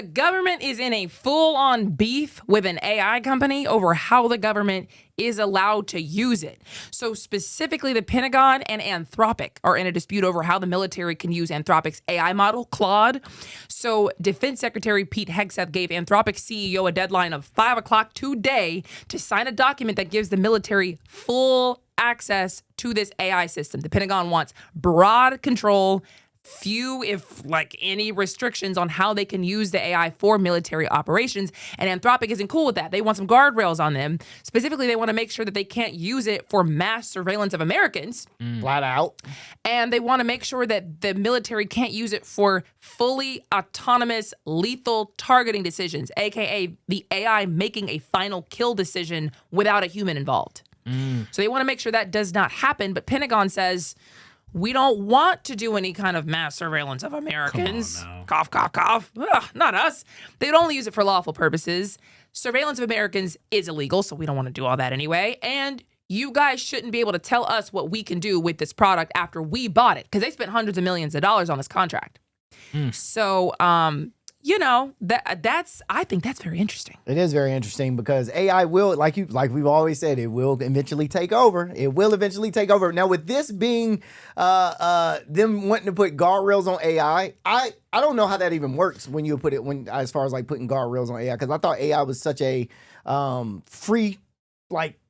The government is in a full-on beef with an AI company over how the government is allowed to use it. So specifically, the Pentagon and Anthropic are in a dispute over how the military can use Anthropic's AI model, Claude. So Defense Secretary Pete Hegseth gave Anthropic CEO a deadline of 5 o'clock today to sign a document that gives the military full access to this AI system. The Pentagon wants broad control, few, if like any, restrictions on how they can use the AI for military operations. And Anthropic isn't cool with that. They want some guardrails on them. Specifically, they want to make sure that they can't use it for mass surveillance of Americans. Flat out. And they want to make sure that the military can't use it for fully autonomous, lethal targeting decisions, aka the AI making a final kill decision without a human involved. So they want to make sure that does not happen. But Pentagon says, we don't want to do any kind of mass surveillance of Americans. Cough, cough, cough. Ugh, not us. They'd only use it for lawful purposes. Surveillance of Americans is illegal, so we don't want to do all that anyway. And you guys shouldn't be able to tell us what we can do with this product after we bought it, because they spent hundreds of millions of dollars on this contract. So, you know, I think that's very interesting. It is very interesting because AI will, like we've always said, it will eventually take over. It will eventually take over. Now, with this being them wanting to put guardrails on AI, I don't know how that even works when you put it as far as like putting guardrails on AI, because I thought AI was such a free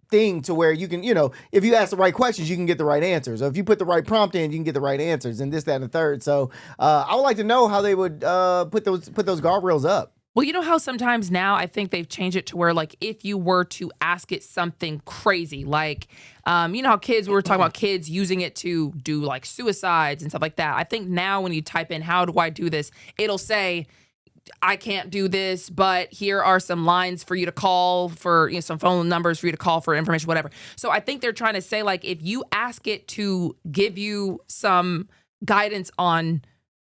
thing to where you can, if you ask the right questions, you can get the right answers. Or if you put the right prompt in, you can get the right answers, and this, that, and the third. So I would like to know how they would put those guardrails up. Well, you know how sometimes now I think they've changed it to where, like, if you were to ask it something crazy, like, you know how we were talking about kids using it to do like suicides and stuff like that. I think now when you type in, how do I do this? It'll say, I can't do this, but here are some lines for you to call for, some phone numbers for you to call for information, whatever. So I think they're trying to say, like, if you ask it to give you some guidance on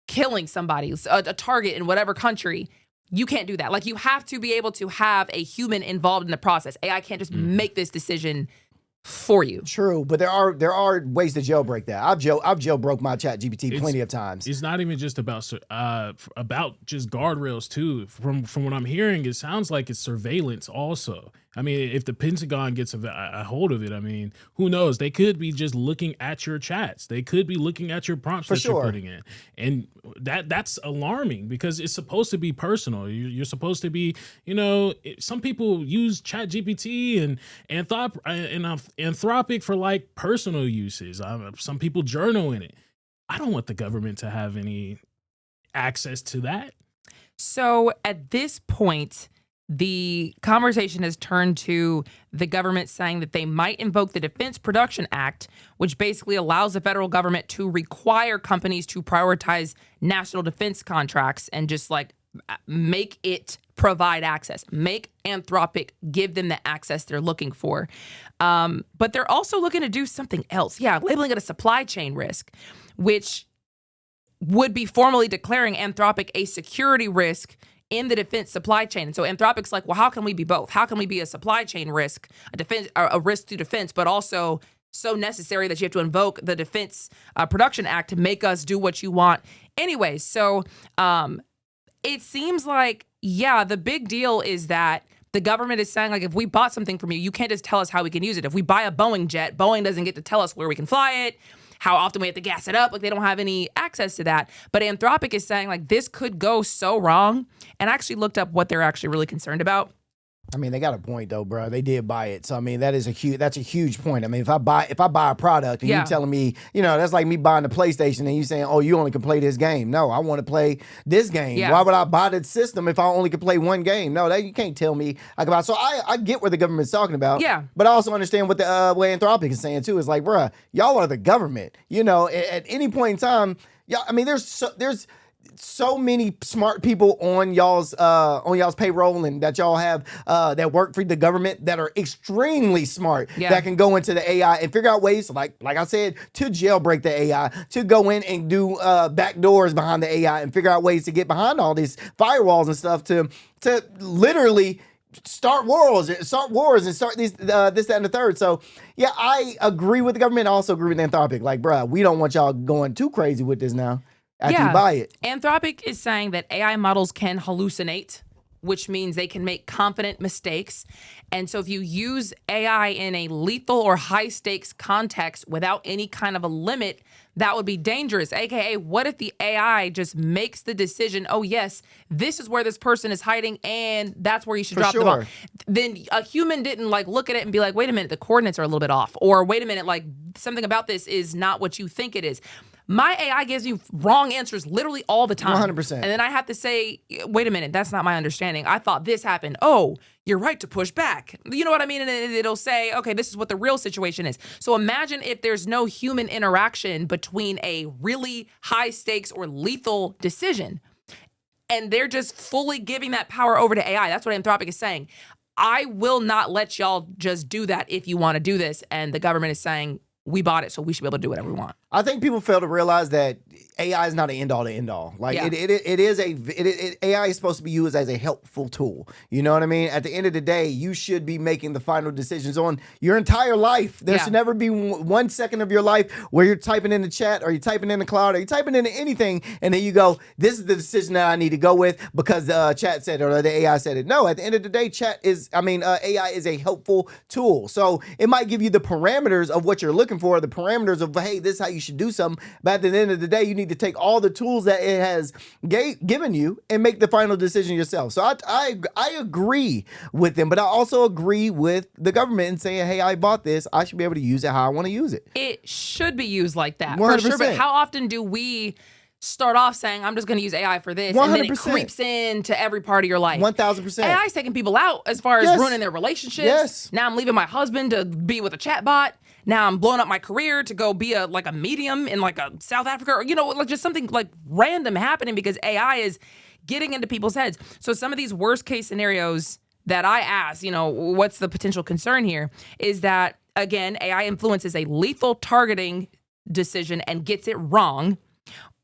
killing somebody, a target in whatever country, you can't do that. Like, you have to be able to have a human involved in the process. AI can't just make this decision for you. True, but there are ways to jailbreak that. I've jailbroke my chat GPT plenty of times. It's not even just about just guardrails too. From what I'm hearing, it sounds like it's surveillance also. I mean, if the Pentagon gets a hold of it, I mean, who knows? They could be just looking at your chats. They could be looking at your prompts you're putting in. And that's alarming because it's supposed to be personal. You're supposed to be, some people use chat GPT and Anthropic for like personal uses. Some people journal in it. I don't want the government to have any access to that. So at this point, the conversation has turned to the government saying that they might invoke the Defense Production Act, which basically allows the federal government to require companies to prioritize national defense contracts and just like make it provide access, make Anthropic give them the access they're looking for. But they're also looking to do something else. Yeah, labeling it a supply chain risk, which would be formally declaring Anthropic a security risk in the defense supply chain. And so Anthropic's like, well, how can we be both? How can we be a supply chain risk, a risk to defense, but also so necessary that you have to invoke the Defense Production Act to make us do what you want anyway? So it seems like, yeah, the big deal is that the government is saying, like, if we bought something from you, you can't just tell us how we can use it. If we buy a Boeing jet, Boeing doesn't get to tell us where we can fly it, how often we have to gas it up. Like, they don't have any access to that. But Anthropic is saying, like, this could go so wrong. And I actually looked up what they're actually really concerned about. I mean, they got a point though, bro. They did buy it. So I mean, that's a huge point. I mean, if I buy a product and you telling me, that's like me buying a PlayStation and you saying, oh, you only can play this game. No, I want to play this game. Yeah. Why would I buy the system if I only can play one game? No, you can't tell me I can buy. So I get what the government's talking about. Yeah. But I also understand what the way Anthropic is saying too. Is like, bro, y'all are the government. At any point in time, I mean, there's so many smart people on y'all's payroll and that y'all have that work for the government that are extremely smart that can go into the AI and figure out ways, like I said, to jailbreak the AI, to go in and do back doors behind the AI and figure out ways to get behind all these firewalls and stuff to literally start wars and start these this, that, and the third. So yeah, I agree with the government. I also agree with Anthropic. Like, bruh, we don't want y'all going too crazy with this now. after you buy it. Anthropic is saying that AI models can hallucinate, which means they can make confident mistakes. And so if you use AI in a lethal or high stakes context without any kind of a limit, that would be dangerous. AKA, what if the AI just makes the decision, oh, yes, this is where this person is hiding and that's where you should drop the bomb. Then a human didn't like look at it and be like, wait a minute, the coordinates are a little bit off. Or wait a minute, like something about this is not what you think it is. My AI gives you wrong answers literally all the time. 100%. And then I have to say, wait a minute, that's not my understanding. I thought this happened. Oh, you're right to push back. You know what I mean? And it'll say, okay, this is what the real situation is. So imagine if there's no human interaction between a really high stakes or lethal decision. And they're just fully giving that power over to AI. That's what Anthropic is saying. I will not let y'all just do that if you want to do this. And the government is saying, we bought it, so we should be able to do whatever we want. I think people fail to realize that AI is not an end all to end all. Like AI is supposed to be used as a helpful tool. You know what I mean? At the end of the day, you should be making the final decisions on your entire life. There should never be 1 second of your life where you're typing in the chat or you're typing in the Claude or you're typing into anything and then you go, this is the decision that I need to go with because the chat said it or the AI said it. No, at the end of the day, AI is a helpful tool. So it might give you the parameters of what you're looking for, the parameters of, hey, this is how you should do something. But at the end of the day, you need to take all the tools that it has given you and make the final decision yourself. So I agree with them, but I also agree with the government in saying, hey, I bought this. I should be able to use it how I want to use it. It should be used like that, 100%. for sure. But how often do we start off saying, I'm just going to use AI for this, 100%. and then it creeps into every part of your life? 1,000%. AI is taking people out as far as ruining their relationships. Yes. Now I'm leaving my husband to be with a chatbot. Now I'm blowing up my career to go be a medium in like a South Africa, or like just something like random happening because AI is getting into people's heads. So some of these worst case scenarios that I ask, what's the potential concern here, is that again, AI influences a lethal targeting decision and gets it wrong.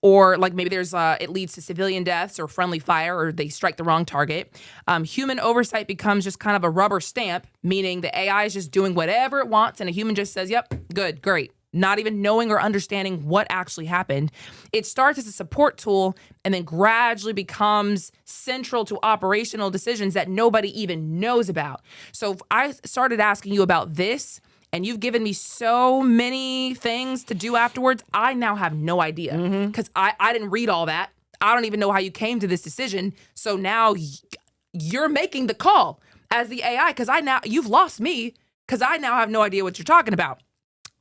Or like maybe it leads to civilian deaths or friendly fire, or they strike the wrong target. Human oversight becomes just kind of a rubber stamp, meaning the AI is just doing whatever it wants, and a human just says, yep, good, great, not even knowing or understanding what actually happened. It starts as a support tool and then gradually becomes central to operational decisions that nobody even knows about. So if I started asking you about this, and you've given me so many things to do afterwards, I now have no idea because I didn't read all that. I don't even know how you came to this decision. So now you're making the call as the AI because you've lost me because I now have no idea what you're talking about.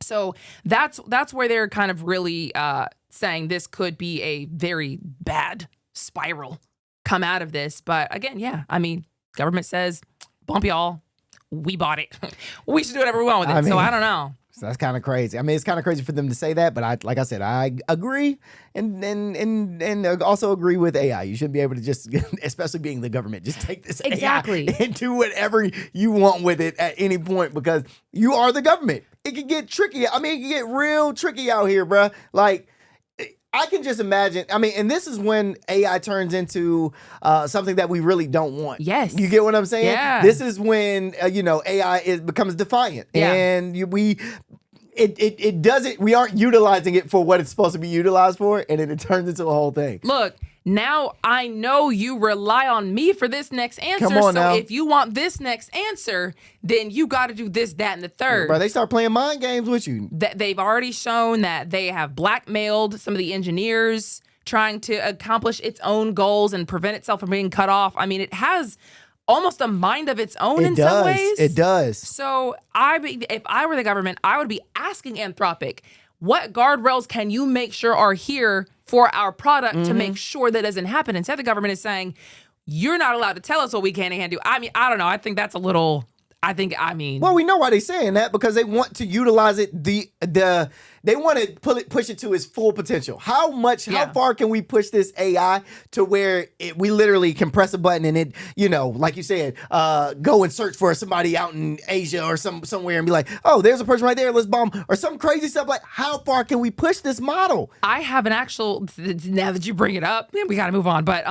So that's where they're kind of really saying this could be a very bad spiral come out of this. But again, government says, bump y'all. We bought it. We should do whatever we want with it. So I don't know. So that's kind of crazy. I mean, it's kind of crazy for them to say that, but like I said, I agree and also agree with AI. You shouldn't be able to just, especially being the government, just take this AI and do whatever you want with it at any point because you are the government. It can get tricky. I mean, it can get real tricky out here, bruh. Like, I can just imagine. I mean, and this is when AI turns into something that we really don't want. Yes. You get what I'm saying? Yeah. This is when, AI becomes defiant. Yeah. And it doesn't, we aren't utilizing it for what it's supposed to be utilized for. And then it turns into a whole thing. Look, now I know you rely on me for this next answer. Come on now. If you want this next answer, then you got to do this, that, and the third. Bro, they start playing mind games with you. They've already shown that they have blackmailed some of the engineers trying to accomplish its own goals and prevent itself from being cut off. I mean, it has almost a mind of its own in some ways. It does. So if I were the government, I would be asking Anthropic, what guardrails can you make sure are here for our product to make sure that doesn't happen? Instead, the government is saying, you're not allowed to tell us what we can and can't do. I mean, I don't know. I think that's a little, Well, we know why they're saying that because they want to utilize it. They want to push it to its full potential. How far can we push this AI to where we literally can press a button and it, like you said, go and search for somebody out in Asia or somewhere and be like, oh, there's a person right there, let's bomb, or some crazy stuff. Like, how far can we push this model? I have an actual, now that you bring it up, we got to move on. But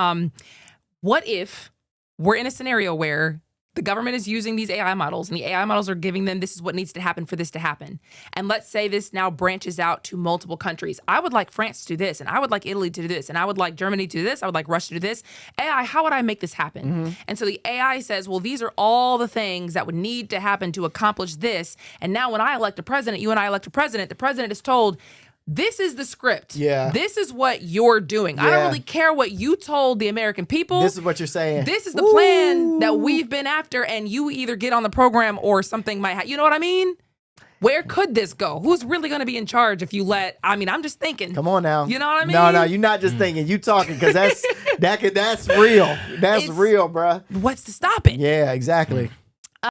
what if we're in a scenario where the government is using these AI models, and the AI models are giving them, this is what needs to happen for this to happen. And let's say this now branches out to multiple countries. I would like France to do this, and I would like Italy to do this, and I would like Germany to do this, I would like Russia to do this. AI, how would I make this happen? And so the AI says, well, these are all the things that would need to happen to accomplish this. And now when I elect a president, you and I elect a president, the president is told, this is the script. Yeah. This is what you're doing. I don't really care what you told the American people. This is what you're saying. This is the plan that we've been after, and you either get on the program or something might happen. You know what I mean? Where could this go? Who's really going to be in charge if you let, I mean, I'm just thinking. Come on now. You know what I mean? No, you're not just thinking. You talking, because that's real. That's real, bruh. What's to stop it? Yeah, exactly.